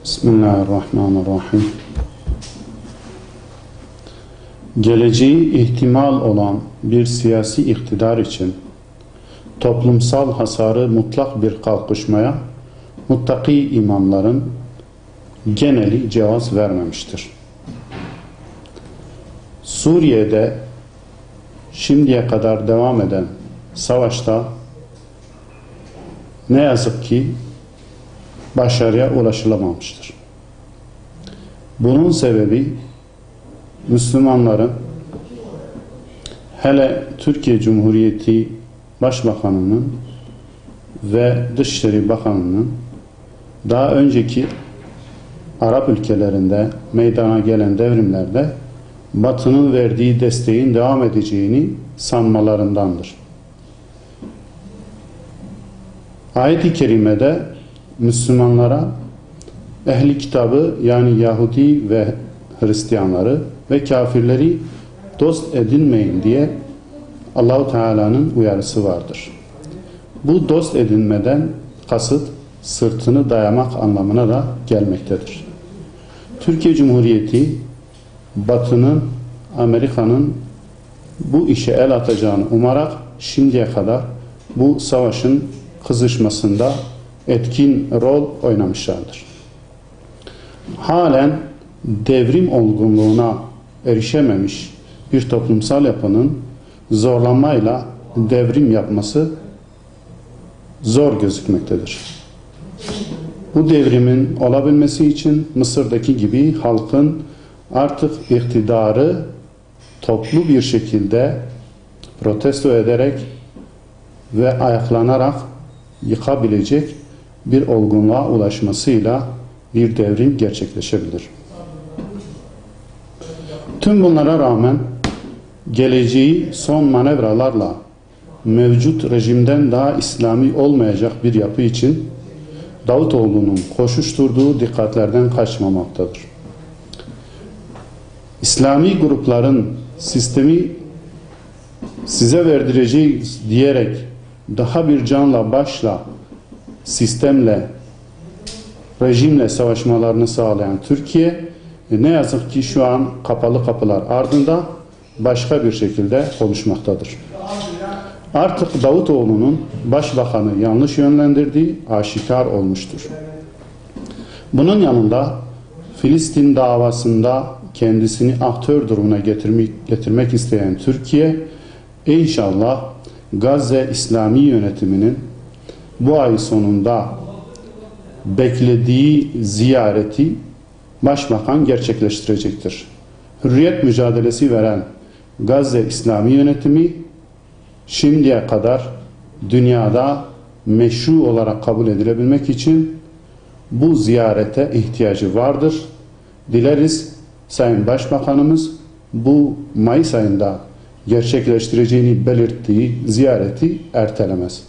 Bismillahirrahmanirrahim. Geleceği ihtimal olan bir siyasi iktidar için toplumsal hasarı mutlak bir kalkışmaya muttaki imamların geneli cevaz vermemiştir. Suriye'de şimdiye kadar devam eden savaşta ne yazık ki başarıya ulaşılamamıştır. Bunun sebebi Müslümanların, hele Türkiye Cumhuriyeti Başbakanı'nın ve Dışişleri Bakanı'nın daha önceki Arap ülkelerinde meydana gelen devrimlerde Batı'nın verdiği desteğin devam edeceğini sanmalarındandır. Ayet-i Kerime'de Müslümanlara ehli kitabı, yani Yahudi ve Hristiyanları ve kafirleri dost edinmeyin diye Allah-u Teala'nın uyarısı vardır. Bu dost edinmeden kasıt sırtını dayamak anlamına da gelmektedir. Türkiye Cumhuriyeti Batı'nın, Amerika'nın bu işe el atacağını umarak şimdiye kadar bu savaşın kızışmasında etkin rol oynamışlardır. Halen devrim olgunluğuna erişememiş bir toplumsal yapının zorlanmayla devrim yapması zor gözükmektedir. Bu devrimin olabilmesi için Mısır'daki gibi halkın artık iktidarı toplu bir şekilde protesto ederek ve ayaklanarak yıkabilecek bir olgunluğa ulaşmasıyla bir devrim gerçekleşebilir. Tüm bunlara rağmen geleceği son manevralarla mevcut rejimden daha İslami olmayacak bir yapı için Davutoğlu'nun koşuşturduğu dikkatlerden kaçmamaktadır. İslami grupların sistemi size verdireceğiz diyerek daha bir canla başla sistemle, rejimle savaşmalarını sağlayan Türkiye ne yazık ki şu an kapalı kapılar ardında başka bir şekilde oluşmaktadır. Artık Davutoğlu'nun başbakanı yanlış yönlendirdiği aşikar olmuştur. Bunun yanında Filistin davasında kendisini aktör durumuna getirmek isteyen Türkiye, inşallah Gazze İslami yönetiminin bu ay sonunda beklediği ziyareti başbakan gerçekleştirecektir. Hürriyet mücadelesi veren Gazze İslami yönetimi şimdiye kadar dünyada meşru olarak kabul edilebilmek için bu ziyarete ihtiyacı vardır. Dileriz Sayın Başbakanımız bu Mayıs ayında gerçekleştireceğini belirttiği ziyareti ertelemez.